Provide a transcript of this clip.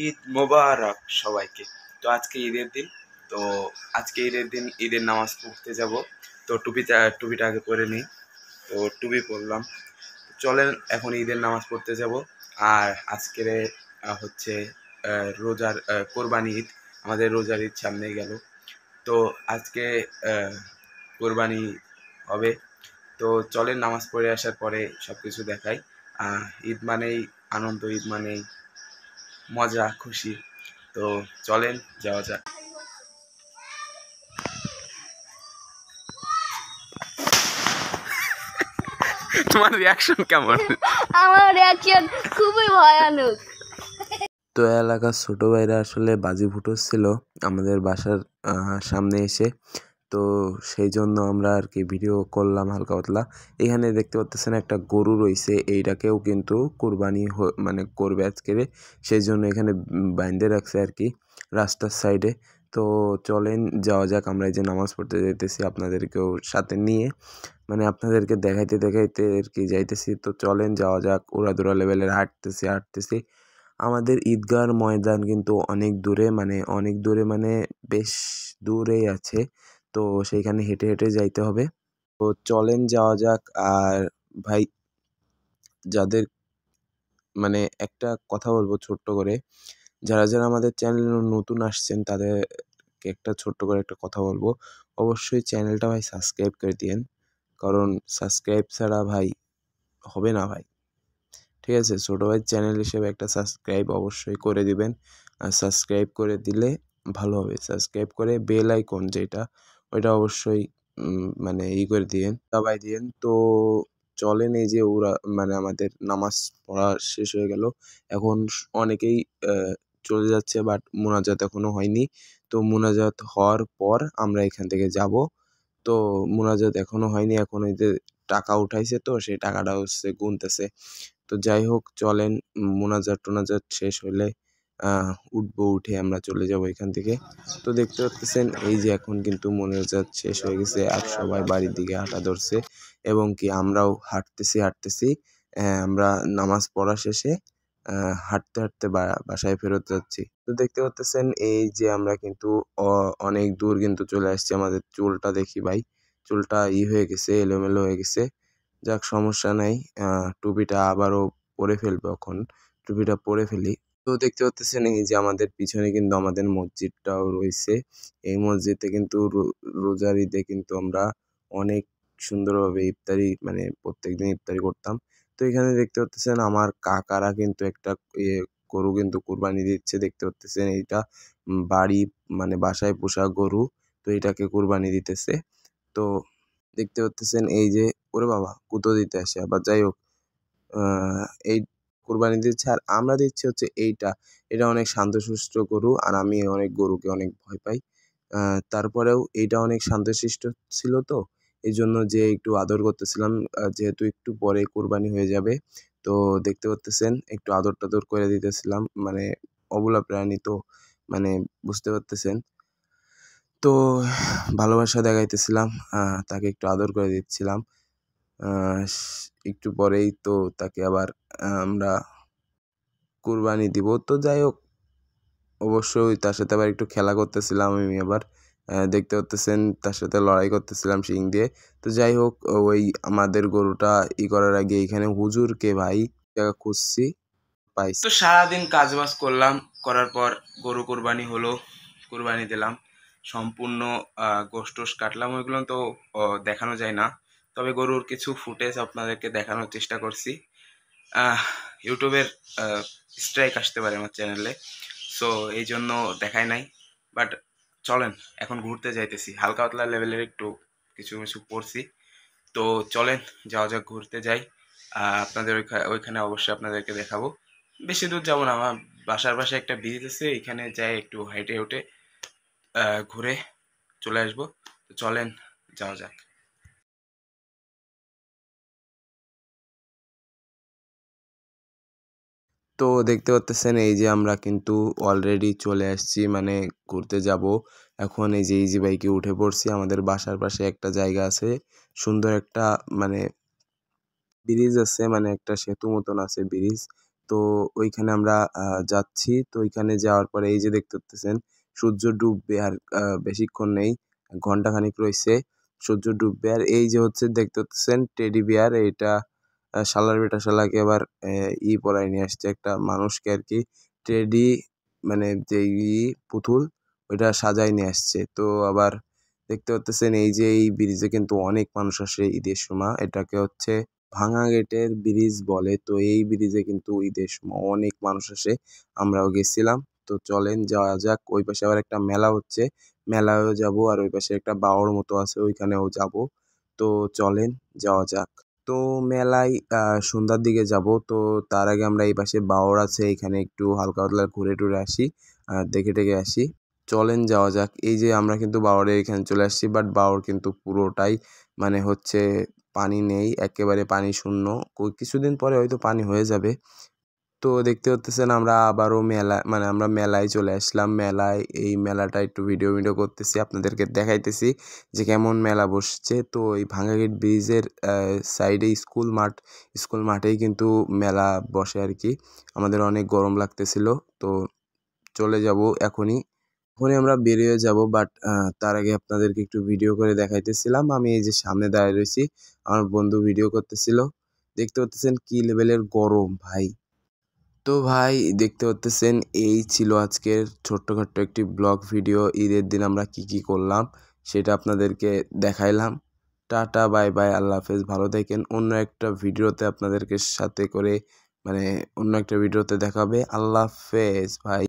ঈদ মোবারক সবাইকে। তো আজকে ঈদের দিন। তো ঈদের নামাজ পড়তে যাব। তো টুপিটা আগে পরে নিই। তো টুপি পরলাম। চলেন এখন ঈদের নামাজ পড়তে যাব। আর আজকের হচ্ছে রোজার কোরবানি ঈদ। আমাদের রোজার ঈদ সামনে গেল। তো আজকে কোরবানি হবে। তো চলেন নামাজ পড়ে আসার পরে সব কিছু দেখাই। ঈদ মানেই আনন্দ, ঈদ মানেই মজা খুশি। তো চলেন যাওয়া যাক। তোমার রিয়াকশন কেমন? আমার রিয়াকশন খুবই ভয়ানক। তো এলাকার ছোট ভাইরা আসলে বাজি ফুটোচ্ছিল আমাদের বাসার সামনে এসে। তো সেই জন্য আমরা আর কি ভিডিও করলাম হালকা পাতলা। এখানে দেখতে পাচ্ছেন একটা গরু রয়েছে, এইটাকেও কিন্তু কোরবানি মানে করবে আজকে। সেই জন্য এখানে বাইন্ধে রাখছে আর কি রাস্তার সাইডে। তো চলেন যাওয়া যাক। আমরা এই যে নামাজ পড়তে যাইতেছি আপনাদেরকেও সাথে নিয়ে, মানে আপনাদেরকে দেখাইতে দেখাইতে আর কি যাইতেছি। তো চলেন যাওয়া যাক। উড়াদুরা লেভেলের হাঁটতেছি। আমাদের ঈদগাহর ময়দান কিন্তু অনেক দূরে, মানে বেশ দূরেই আছে। তো সেইখানে হেঁটে হেঁটে যাইতে হবে। তো চলেন যাওয়া যাক। আর ভাই, যাদের মানে একটা কথা বলবো ছোট্ট করে, যারা আমাদের চ্যানেলে নতুন আসছেন তাদেরকে একটা ছোট্ট করে একটা কথা বলবো। অবশ্যই চ্যানেলটা ভাই সাবস্ক্রাইব করে দিয়েন, কারণ সাবস্ক্রাইব ছাড়া ভাই হবে না ভাই। ঠিক আছে, ছোটো ভাই চ্যানেল হিসেবে একটা সাবস্ক্রাইব অবশ্যই করে দিবেন। আর সাবস্ক্রাইব করে দিলে ভালো হবে। সাবস্ক্রাইব করে বেল আইকন যেটা, ওইটা অবশ্যই মানে করে দিয়েন, দাবাই দিয়েন। তো চলেন, এই যে ওরা মানে আমাদের নামাজ পড়া শেষ হয়ে গেল। এখন অনেকেই চলে যাচ্ছে, বাট মোনাজাত এখনো হয়নি। তো মোনাজাত হওয়ার পর আমরা এখান থেকে যাব। তো মোনাজাত এখনো হয়নি, এখন এই যে টাকা উঠাইছে, তো সেই টাকাটা হচ্ছে গুনতেছে। তো যাই হোক, চলেন মোনাজাত শেষ হলে উঠে আমরা চলে যাব এখান থেকে। তো দেখতে পাচ্ছেন এই যে এখন কিন্তু মোনাজাত শেষ হয়ে গেছে আর সবাই বাড়ির দিকে হাঁটা ধরছে, এবং কি আমরাও হাঁটতেছি। আমরা নামাজ পড়া শেষে হাঁটতে বাসায় ফেরত যাচ্ছি। তো দেখতে পাচ্ছেন এই যে আমরা কিন্তু অনেক দূর কিন্তু চলে আসছি। আমাদের চুলটা দেখি ভাই, চুলটা হয়ে গেছে, এলোমেলো হয়ে গেছে। যাক, সমস্যা নাই। টুপিটা আবারও পরে ফেলবো এখন। টুপিটা পরে ফেলি। তো দেখতে পাচ্ছেন এই যে আমাদের পিছনে কিন্তু আমাদের মসজিদটাও রয়েছে। এই মসজিদে কিন্তু রোজার ঈদে কিন্তু আমরা অনেক সুন্দরভাবে ইফতারি, মানে প্রত্যেকদিন ইফতারি করতাম। তো এখানে দেখতে পাচ্ছেন আমার কাকারা কিন্তু একটা গরু কিন্তু কুরবানি দিচ্ছে। দেখতে পাচ্ছেন এইটা মানে বাসায় পোষা গরু। তো এটাকে কুরবানি দিতেছে। তো দেখতে পাচ্ছেন এই যে, ওরে বাবা কুতো দিতে আসে আবার। যাই হোক, এই কুরবানি দিচ্ছে আর আমরা দিচ্ছি হচ্ছে এইটা। এটা অনেক শান্তশিষ্ট গরু, আর আমি অনেক গরুকে অনেক ভয় পাই। তারপরেও এইটা অনেক শান্তশিষ্ট ছিল, তো এই জন্য যে একটু আদর করতেছিলাম, যেহেতু একটু পরে কুরবানি হয়ে যাবে। তো দেখতে পাচ্ছেন একটু আদর টাদর করে দিতেছিলাম, মানে অবলা প্রাণী তো, মানে বুঝতে পারতেছেন। তো ভালোবাসা দেখাইতেছিলাম, তাকে একটু আদর করে দিচ্ছিলাম। একটু পরেই তো তাকে আবার আমরা কুরবানি দিব। তো যাই হোক, অবশ্যই তার সাথে আবার একটু খেলা করতেছিলাম আমি আবার। দেখতে পাচ্ছেন তার সাথে লড়াই করতেছিলাম শিং দিয়ে। তো যাই হোক, ওই আমাদের গরুটা করার আগে এখানে হুজুরকে ভাই জায়গা খুঁজছি, পাইছি। তো সারাদিন কাজবাজ করলাম, করার পর গরু কোরবানি হলো, কোরবানি দিলাম। সম্পূর্ণ গোশ টোশ কাটলাম, ওইগুলো তো দেখানো যায় না। তবে গরুর কিছু ফুটেজ আপনাদেরকে দেখানোর চেষ্টা করছি। ইউটিউবের স্ট্রাইক আসতে পারে আমার চ্যানেলে, সো এই জন্য দেখায় নাই। বাট চলেন এখন ঘুরতে যাইতেছি, হালকা পাতলা লেভেলের একটু কিছু কিছু পড়ছি। তো চলেন যাওয়া যাক, ঘুরতে যাই। আপনাদের ওইখানে অবশ্যই আপনাদেরকে দেখাবো। বেশি দূর যাবো না, আমার বাসার পাশে একটা ব্রিজ আছে, এখানে যাই একটু হাইটে উঠে ঘুরে চলে আসবো। তো চলেন যাওয়া যাক। তো দেখতে পাচ্ছেন এই যে আমরা কিন্তু অলরেডি চলে আসছি, মানে ঘুরতে যাব। এখন এই যে ইজি বাইকে উঠে পড়ছি। আমাদের বাসার পাশে একটা জায়গা আছে, সুন্দর একটা মানে ব্রিজ আছে, মানে একটা সেতু মতন আছে ব্রিজ। তো ওইখানে আমরা যাচ্ছি। তো ওইখানে যাওয়ার পরে এই যে দেখতে পাচ্তেছেন সূর্য ডুববে আর বেশিক্ষণ নেই, ঘন্টাখানিক রইছে সূর্য ডুববে। আর এই যে হচ্ছে দেখতে পাচ্তেছেন টেডি বিয়ার, এইটা শালার বেটা শালাকে আবার পরায় নিয়ে আসছে একটা মানুষকে আর কি। টেডি মানে যেই পুতুল ওইটা সাজায় নিয়ে আসছে। তো আবার দেখতে পাচ্তেছেন এই যে এই ব্রিজে কিন্তু অনেক মানুষ আসে ঈদের সময়, এটাকে হচ্ছে ভাঙা গেটের ব্রিজ বলে। তো এই ব্রিজে কিন্তু ঈদের সময় অনেক মানুষ আসে, আমরাও গেছিলাম। তো চলেন যাওয়া যাক। ওই পাশে আবার একটা মেলা হচ্ছে, মেলায়ও যাব। আর ওই পাশে একটা বাওর মতো আছে, ওইখানেও যাব। তো চলেন যাওয়া যাক। তো মেলায় সন্ধ্যার দিকে যাব। তো তার আগে আমরা এই পাশে বাওর আছে, এখানে একটু হালকা পাতলা ঘুরে টুরে আসি, দেখে টেকে আসি। চলেন যাওয়া যাক। এই যে আমরা কিন্তু বাওড়ের এখানে চলে আসছি, বাট বাওড় কিন্তু পুরোটাই মানে হচ্ছে পানি নেই, একেবারে পানি শূন্য। কিছুদিন পরে হয়তো পানি হয়ে যাবে। তো দেখতে পাচ্তেছেন আমরা আবারও মানে আমরা মেলায় চলে আসলাম। মেলায় এই মেলাটা একটু ভিডিও করতেছি, আপনাদেরকে দেখাইতেছি যে কেমন মেলা বসছে। তো এই ভাঙ্গাগেট ব্রিজের সাইডে স্কুল মাঠেই কিন্তু মেলা বসে আর কি। আমাদের অনেক গরম লাগতেছিল, তো চলে যাব এখনই আমরা বেরিয়ে যাব। বাট তার আগে আপনাদেরকে একটু ভিডিও করে দেখাইতেছিলাম। আমি এই যে সামনে দাঁড়িয়ে রয়েছি, আমার বন্ধু ভিডিও করতেছিল। দেখতে পাচ্তেছেন কি লেভেলের গরম ভাই। তো ভাই দেখতে পাচ্তেছেন এই ছিল আজকের ছোট্টখাট্ট একটি ব্লগ ভিডিও। ঈদের দিন আমরা কি করলাম সেটা আপনাদেরকে দেখাইলাম। টাটা, বাই বাই, আল্লাহ হাফেজ, ভালো থাকেন। অন্য একটা ভিডিওতে আপনাদেরকে সাথে করে মানে অন্য একটা ভিডিওতে দেখা হবে। আল্লাহ হাফেজ ভাই।